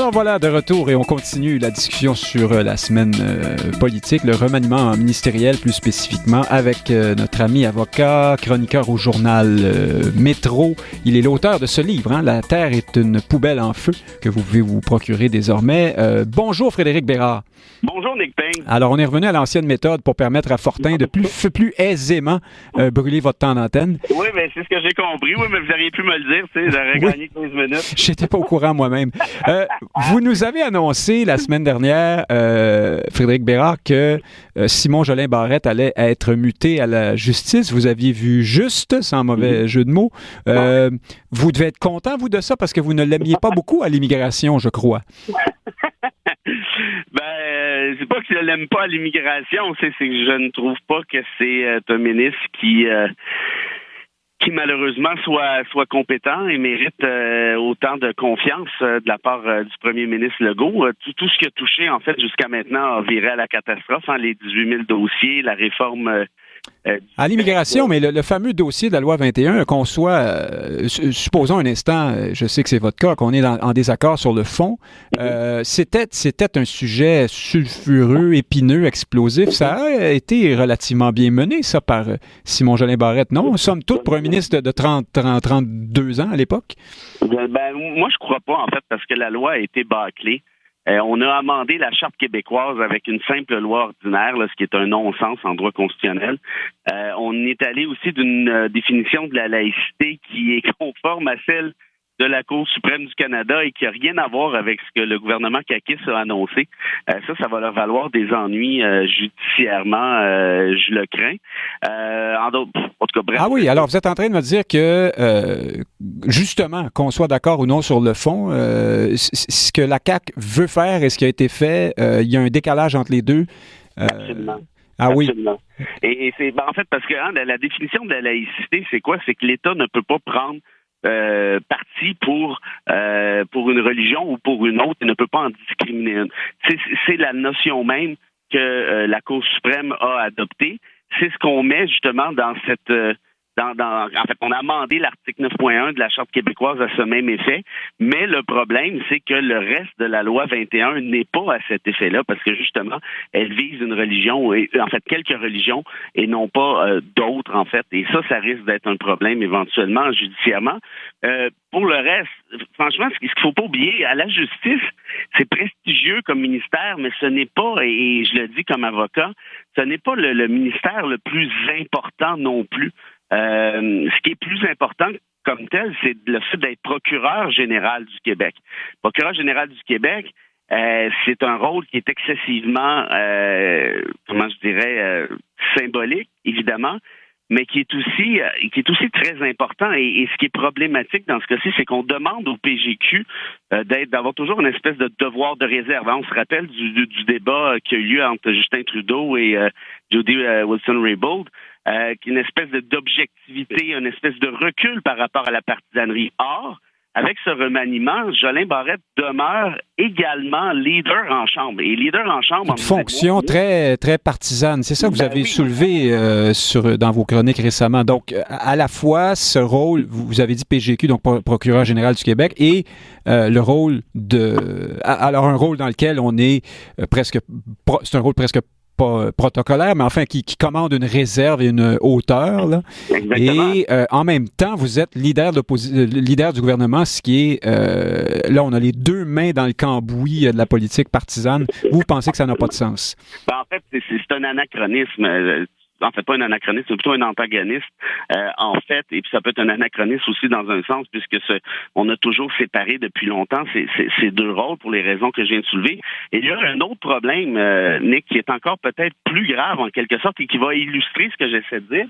Alors voilà, de retour et on continue la discussion sur la semaine politique, le remaniement ministériel plus spécifiquement avec notre ami avocat, chroniqueur au journal Métro. Il est l'auteur de ce livre, hein, La Terre est une poubelle en feu, que vous pouvez vous procurer désormais. Bonjour Frédéric Bérard. Bonjour Nick Payne. Alors on est revenu à l'ancienne méthode pour permettre à Fortin de plus aisément brûler votre temps d'antenne. Oui, mais c'est ce que j'ai compris. Oui, mais vous auriez pu me le dire, tu sais, j'aurais gagné 15 minutes. J'étais pas au courant moi-même. Vous nous avez annoncé la semaine dernière, Frédéric Bérard, que Simon Jolin Barrette allait être muté à la justice. Vous aviez vu juste, sans mauvais jeu de mots. Vous devez être content, vous, de ça, parce que vous ne l'aimiez pas beaucoup à l'immigration, je crois. C'est pas que je l'aime pas à l'immigration, c'est que je ne trouve pas que c'est un ministre qui malheureusement soit compétent et mérite autant de confiance de la part du premier ministre Legault. Tout ce qui a touché, en fait, jusqu'à maintenant a viré à la catastrophe, hein, les 18 000 dossiers, la réforme... à l'immigration, mais le fameux dossier de la loi 21, qu'on soit, supposons un instant, je sais que c'est votre cas, qu'on est en désaccord sur le fond, c'était un sujet sulfureux, épineux, explosif. Ça a été relativement bien mené, ça, par Simon Jolin Barrette, non? Somme toute, pour un ministre de 32 ans à l'époque? Moi, je crois pas, en fait, parce que la loi a été bâclée. On a amendé la Charte québécoise avec une simple loi ordinaire, là, ce qui est un non-sens en droit constitutionnel. On est allé aussi d'une définition de la laïcité qui est conforme à celle de la Cour suprême du Canada et qui n'a rien à voir avec ce que le gouvernement Kakis a annoncé. Ça va leur valoir des ennuis judiciairement, je le crains. En tout cas, bref. Ah oui, alors vous êtes en train de me dire que, justement, qu'on soit d'accord ou non sur le fond, ce que la CAQ veut faire et ce qui a été fait, il y a un décalage entre les deux. Absolument. Ah Absolument. Oui. Et c'est en fait parce que la définition de la laïcité, c'est quoi? C'est que l'État ne peut pas prendre parti pour une religion ou pour une autre et ne peut pas en discriminer une. C'est la notion même que la Cour suprême a adoptée. C'est ce qu'on met justement dans cette... en fait, on a amendé l'article 9.1 de la Charte québécoise à ce même effet, mais le problème, c'est que le reste de la loi 21 n'est pas à cet effet-là, parce que justement, elle vise une religion, et en fait, quelques religions, et non pas d'autres, en fait. Et ça risque d'être un problème éventuellement, judiciairement. Pour le reste, franchement, ce qu'il ne faut pas oublier, à la justice, c'est prestigieux comme ministère, mais ce n'est pas, et je le dis comme avocat, ce n'est pas le ministère le plus important non plus. Ce qui est plus important comme tel, c'est le fait d'être procureur général du Québec. Procureur général du Québec, c'est un rôle qui est excessivement, symbolique, évidemment, mais qui est aussi très important. Et ce qui est problématique dans ce cas-ci, c'est qu'on demande au PGQ d'avoir toujours une espèce de devoir de réserve. On se rappelle du débat qui a eu lieu entre Justin Trudeau et Jody Wilson-Raybould, qui est une espèce d'objectivité, une espèce de recul par rapport à la partisanerie. Or, avec ce remaniement, Jolin Barrette demeure également leader en Chambre. Et leader en Chambre... Une fonction très, très partisane. C'est ça que vous avez soulevé dans vos chroniques récemment. Donc, à la fois, ce rôle, vous avez dit PGQ, donc procureur général du Québec, et le rôle alors, un rôle dans lequel on est c'est un rôle presque pas protocolaire, mais enfin qui commande une réserve et une hauteur. Là. Et en même temps, vous êtes leader du gouvernement, ce qui est... là, on a les deux mains dans le cambouis de la politique partisane. Vous pensez que ça n'a pas de sens? En fait, c'est un anachronisme. En fait, pas un anachronisme, c'est plutôt un antagoniste, en fait, et puis ça peut être un anachronisme aussi dans un sens, puisque on a toujours séparé depuis longtemps ces deux rôles pour les raisons que je viens de soulever. Et il y a un autre problème, Nick, qui est encore peut-être plus grave en quelque sorte et qui va illustrer ce que j'essaie de dire,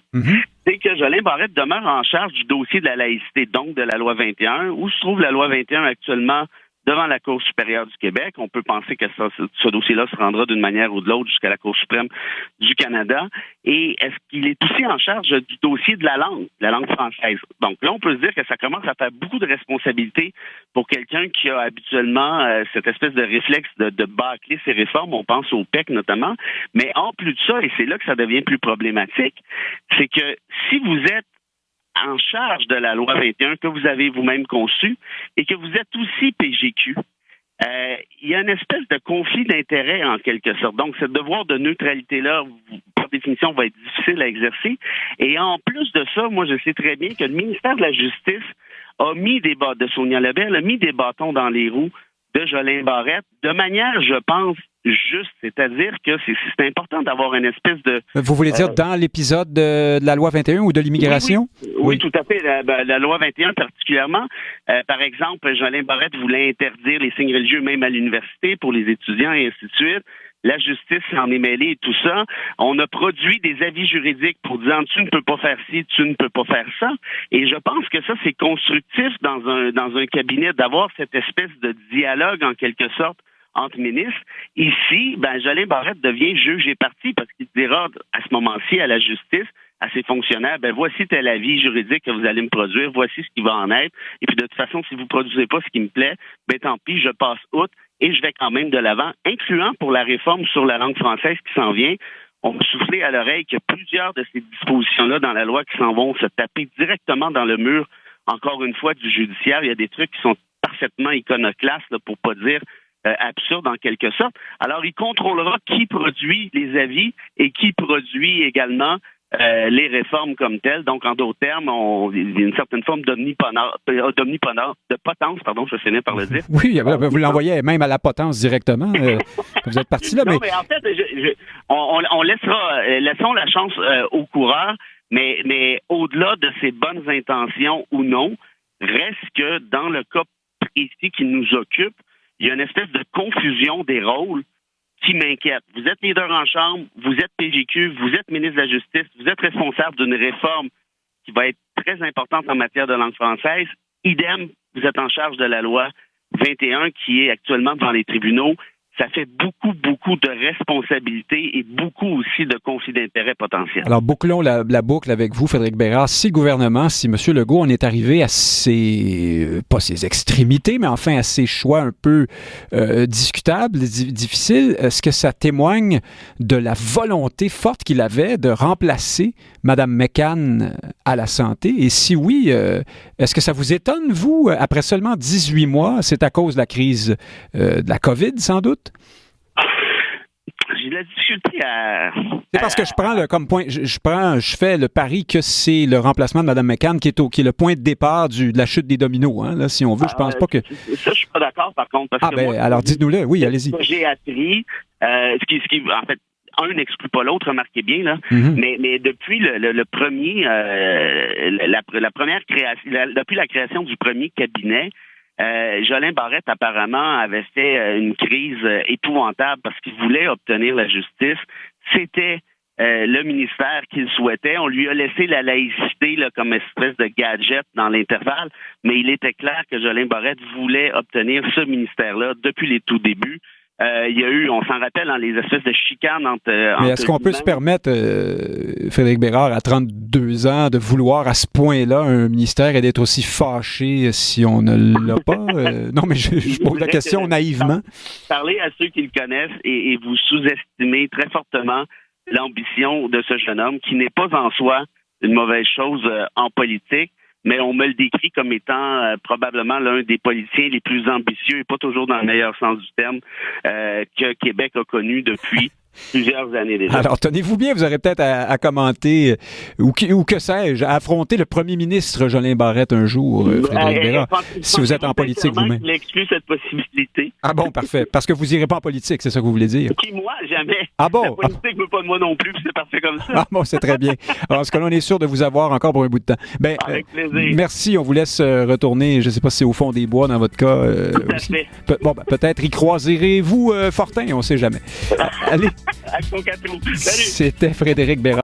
c'est que Jolin Barrette demeure en charge du dossier de la laïcité, donc de la loi 21, où se trouve la loi 21 actuellement devant la Cour supérieure du Québec. On peut penser que ce dossier-là se rendra d'une manière ou de l'autre jusqu'à la Cour suprême du Canada. Et est-ce qu'il est aussi en charge du dossier de la langue française? Donc là, on peut se dire que ça commence à faire beaucoup de responsabilités pour quelqu'un qui a habituellement cette espèce de réflexe de bâcler ses réformes. On pense au PEC notamment. Mais en plus de ça, et c'est là que ça devient plus problématique, c'est que si vous êtes en charge de la loi 21 que vous avez vous-même conçue et que vous êtes aussi PGQ, il y a une espèce de conflit d'intérêts en quelque sorte. Donc, ce devoir de neutralité-là, par définition, va être difficile à exercer. Et en plus de ça, moi, je sais très bien que le ministère de la Justice a mis de Sonia Lebel, a mis des bâtons dans les roues de Jolin Barrette, de manière, je pense, juste, c'est-à-dire que c'est important d'avoir une espèce de... Vous voulez dire dans l'épisode de la loi 21 ou de l'immigration? Oui, tout à fait. La loi 21 particulièrement. Par exemple, Jolin Barrette voulait interdire les signes religieux même à l'université pour les étudiants et ainsi de suite. La justice s'en est mêlée et tout ça. On a produit des avis juridiques pour dire tu ne peux pas faire ci, tu ne peux pas faire ça. Et je pense que ça, c'est constructif dans un cabinet d'avoir cette espèce de dialogue en quelque sorte entre ministres. Ici, Jolin Barrette devient juge et partie parce qu'il dira à ce moment-ci à la justice, à ses fonctionnaires, voici tel avis juridique que vous allez me produire, voici ce qui va en être. Et puis de toute façon, si vous ne produisez pas ce qui me plaît, tant pis, je passe outre et je vais quand même de l'avant, incluant pour la réforme sur la langue française qui s'en vient. On va souffler à l'oreille qu'il y a plusieurs de ces dispositions-là dans la loi qui s'en vont se taper directement dans le mur, encore une fois, du judiciaire. Il y a des trucs qui sont parfaitement iconoclastes, là, pour pas dire absurde en quelque sorte. Alors, il contrôlera qui produit les avis et qui produit également les réformes comme telles. Donc, en d'autres termes, il y a une certaine forme de potence, je vais finir par le dire. Oui, vous l'envoyez même à la potence directement. Vous êtes parti là, mais... Non, mais en fait, on laissons la chance aux coureurs, mais au-delà de ses bonnes intentions ou non, reste que dans le cas précis qui nous occupe, il y a une espèce de confusion des rôles qui m'inquiète. Vous êtes leader en chambre, vous êtes PGQ, vous êtes ministre de la Justice, vous êtes responsable d'une réforme qui va être très importante en matière de langue française. Idem, vous êtes en charge de la loi 21 qui est actuellement devant les tribunaux. Ça fait beaucoup de responsabilités et beaucoup aussi de conflits d'intérêts potentiels. Alors, bouclons la boucle avec vous, Frédéric Bérard. Si le gouvernement, si M. Legault en est arrivé à pas ses extrémités, mais enfin à ses choix un peu discutables, difficiles, est-ce que ça témoigne de la volonté forte qu'il avait de remplacer Mme McCann à la santé? Et si oui, est-ce que ça vous étonne, vous, après seulement 18 mois? C'est à cause de la crise de la COVID, sans doute? J'ai de la difficulté à... C'est parce que je prends comme point, je fais le pari que c'est le remplacement de Mme McCann qui est le point de départ de la chute des dominos, hein, là, si on veut. Je pense pas que... Ça, je suis pas d'accord, par contre. Parce que moi, alors dites-nous-le. Oui, allez-y. J'ai appris, ce qui, en fait, un n'exclut pas l'autre, remarquez bien, là. Mais depuis le premier, la première création, depuis la création du premier cabinet, Jolin Barrette, apparemment, avait fait une crise épouvantable parce qu'il voulait obtenir la justice. C'était le ministère qu'il souhaitait. On lui a laissé la laïcité là, comme espèce de gadget dans l'intervalle, mais il était clair que Jolin Barrette voulait obtenir ce ministère-là depuis les tout débuts. Il y a eu, on s'en rappelle, les espèces de chicanes entre... Mais est-ce qu'on peut se permettre, Frédéric Bérard, à 32 ans, de vouloir à ce point-là un ministère et d'être aussi fâché si on ne l'a pas? Non, mais je pose la question naïvement. Parlez à ceux qui le connaissent et vous sous-estimez très fortement l'ambition de ce jeune homme, qui n'est pas en soi une mauvaise chose en politique, mais on me le décrit comme étant probablement l'un des politiciens les plus ambitieux, et pas toujours dans le meilleur sens du terme, que Québec a connu depuis plusieurs années déjà. Alors, tenez-vous bien, vous aurez peut-être à commenter, ou que sais-je, à affronter le premier ministre Jolin Barrette un jour, Frédéric Bérard, si vous êtes en politique vous-même. Il exclut cette possibilité. Ah bon, parfait. Parce que vous n'irez pas en politique, c'est ça que vous voulez dire? Qui, moi, jamais. Ah bon? La politique ne veut pas de moi non plus, c'est parfait comme ça. Ah bon, c'est très bien. Alors, en ce cas-là, on est sûr de vous avoir encore pour un bout de temps. Avec plaisir. Merci, on vous laisse retourner, je ne sais pas si c'est au fond des bois dans votre cas. Tout à fait. Peut-être y croiserez-vous Fortin, on ne sait jamais. Allez. Avec son 4 roues. Salut. C'était Frédéric Bérard.